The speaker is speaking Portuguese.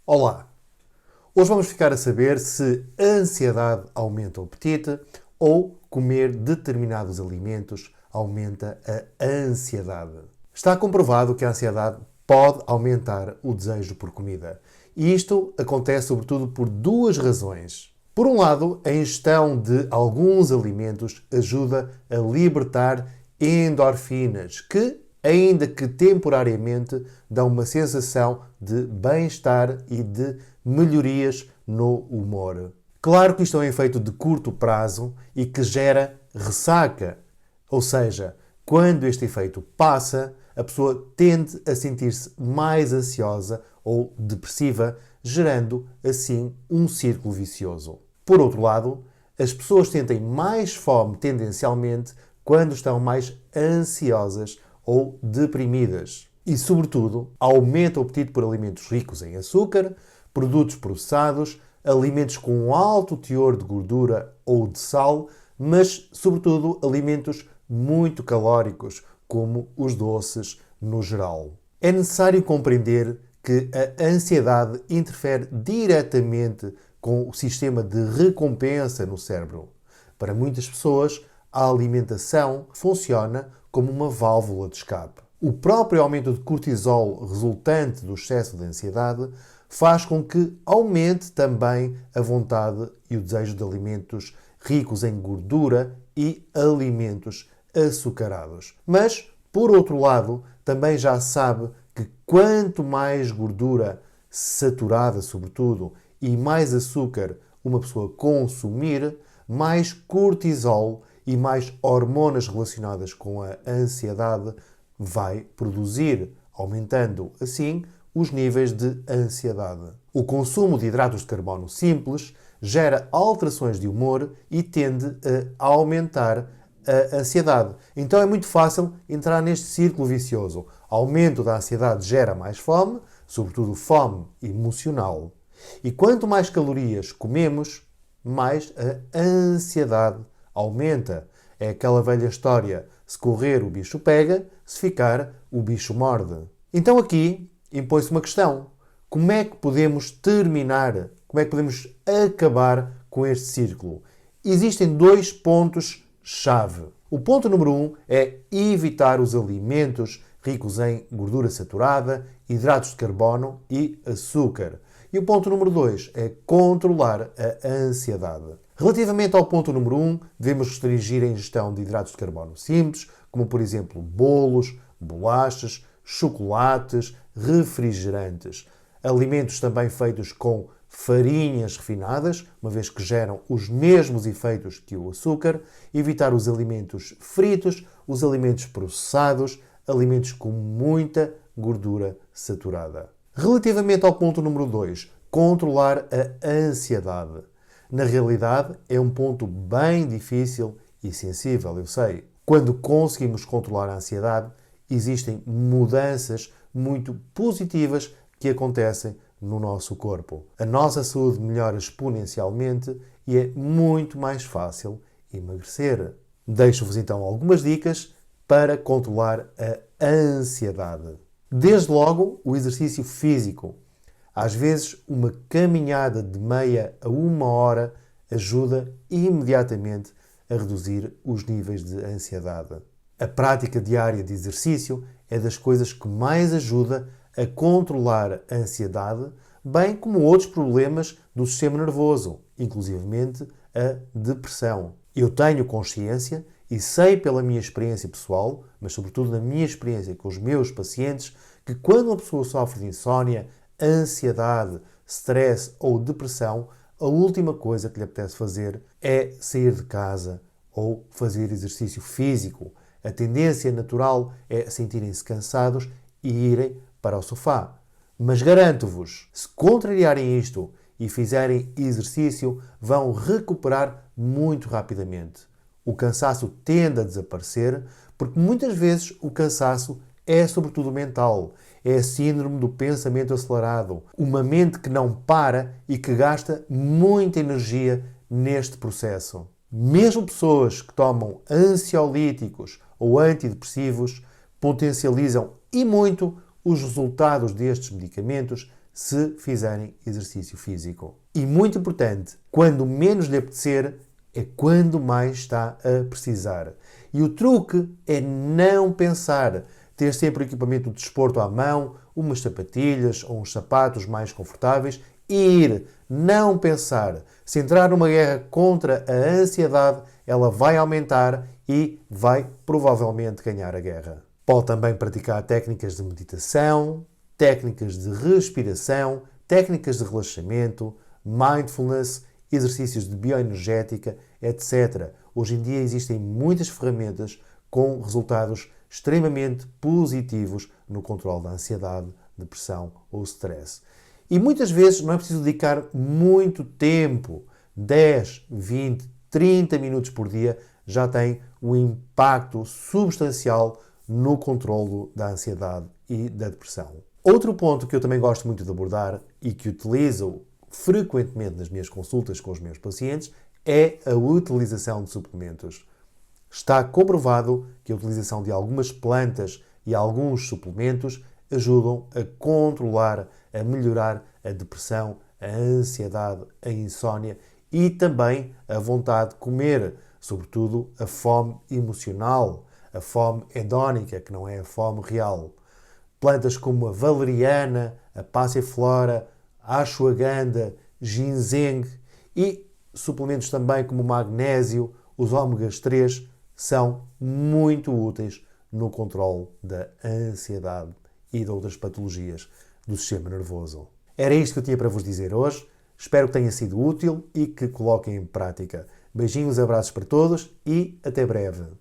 Olá! Hoje vamos ficar a saber se a ansiedade aumenta o apetite ou comer determinados alimentos aumenta a ansiedade. Está comprovado que a ansiedade pode aumentar o desejo por comida. E isto acontece sobretudo por duas razões. Por um lado, a ingestão de alguns alimentos ajuda a libertar endorfinas, que, ainda que temporariamente, dão uma sensação de bem-estar e de melhorias no humor. Claro que isto é um efeito de curto prazo e que gera ressaca, ou seja, quando este efeito passa, a pessoa tende a sentir-se mais ansiosa ou depressiva, gerando assim um círculo vicioso. Por outro lado, as pessoas sentem mais fome tendencialmente quando estão mais ansiosas ou deprimidas. E, sobretudo, aumenta o apetite por alimentos ricos em açúcar, produtos processados, alimentos com alto teor de gordura ou de sal, mas, sobretudo, alimentos muito calóricos, como os doces no geral. É necessário compreender que a ansiedade interfere diretamente com o sistema de recompensa no cérebro. Para muitas pessoas, a alimentação funciona como uma válvula de escape. O próprio aumento de cortisol resultante do excesso de ansiedade faz com que aumente também a vontade e o desejo de alimentos ricos em gordura e alimentos açucarados. Mas, por outro lado, também já se sabe que quanto mais gordura saturada, sobretudo, e mais açúcar uma pessoa consumir, mais cortisol e mais hormonas relacionadas com a ansiedade vai produzir, aumentando assim os níveis de ansiedade. O consumo de hidratos de carbono simples gera alterações de humor e tende a aumentar a ansiedade. Então é muito fácil entrar neste círculo vicioso. Aumento da ansiedade gera mais fome, sobretudo fome emocional. E quanto mais calorias comemos, mais a ansiedade aumenta. É aquela velha história: se correr o bicho pega, se ficar o bicho morde. Então aqui impõe-se uma questão: como é que podemos terminar, como é que podemos acabar com este círculo? Existem dois pontos-chave. O ponto número 1 é evitar os alimentos ricos em gordura saturada, hidratos de carbono e açúcar. E o ponto número 2 é controlar a ansiedade. Relativamente ao ponto número 1, devemos restringir a ingestão de hidratos de carbono simples, como por exemplo bolos, bolachas, chocolates, refrigerantes. Alimentos também feitos com farinhas refinadas, uma vez que geram os mesmos efeitos que o açúcar. Evitar os alimentos fritos, os alimentos processados, alimentos com muita gordura saturada. Relativamente ao ponto número 2, controlar a ansiedade. Na realidade, é um ponto bem difícil e sensível, eu sei. Quando conseguimos controlar a ansiedade, existem mudanças muito positivas que acontecem no nosso corpo. A nossa saúde melhora exponencialmente e é muito mais fácil emagrecer. Deixo-vos então algumas dicas para controlar a ansiedade. Desde logo, o exercício físico. Às vezes, uma caminhada de meia a uma hora ajuda imediatamente a reduzir os níveis de ansiedade. A prática diária de exercício é das coisas que mais ajuda a controlar a ansiedade, bem como outros problemas do sistema nervoso, inclusivamente a depressão. Eu tenho consciência e sei pela minha experiência pessoal, mas sobretudo na minha experiência com os meus pacientes, que quando uma pessoa sofre de insónia, ansiedade, stress ou depressão, a última coisa que lhe apetece fazer é sair de casa ou fazer exercício físico. A tendência natural é sentirem-se cansados e irem para o sofá. Mas garanto-vos, se contrariarem isto e fizerem exercício, vão recuperar muito rapidamente. O cansaço tende a desaparecer porque muitas vezes o cansaço é sobretudo mental. É a síndrome do pensamento acelerado. Uma mente que não para e que gasta muita energia neste processo. Mesmo pessoas que tomam ansiolíticos ou antidepressivos potencializam e muito os resultados destes medicamentos se fizerem exercício físico. E muito importante, quando menos lhe apetecer, é quando mais está a precisar. E o truque é não pensar, ter sempre o equipamento de desporto à mão, umas sapatilhas ou uns sapatos mais confortáveis, ir, não pensar. Se entrar numa guerra contra a ansiedade, ela vai aumentar e vai provavelmente ganhar a guerra. Pode também praticar técnicas de meditação, técnicas de respiração, técnicas de relaxamento, mindfulness, exercícios de bioenergética, etc. Hoje em dia existem muitas ferramentas com resultados extremamente positivos no controle da ansiedade, depressão ou stress. E muitas vezes não é preciso dedicar muito tempo, 10, 20, 30 minutos por dia, já tem um impacto substancial no controlo da ansiedade e da depressão. Outro ponto que eu também gosto muito de abordar e que utilizo frequentemente nas minhas consultas com os meus pacientes é a utilização de suplementos. Está comprovado que a utilização de algumas plantas e alguns suplementos ajudam a controlar, a melhorar a depressão, a ansiedade, a insónia e também a vontade de comer, sobretudo a fome emocional, a fome hedónica, que não é a fome real. Plantas como a valeriana, a passiflora, a ashwagandha, ginseng e suplementos também como o magnésio, os ômegas 3, são muito úteis no controle da ansiedade e de outras patologias do sistema nervoso. Era isto que eu tinha para vos dizer hoje. Espero que tenha sido útil e que coloquem em prática. Beijinhos, abraços para todos e até breve.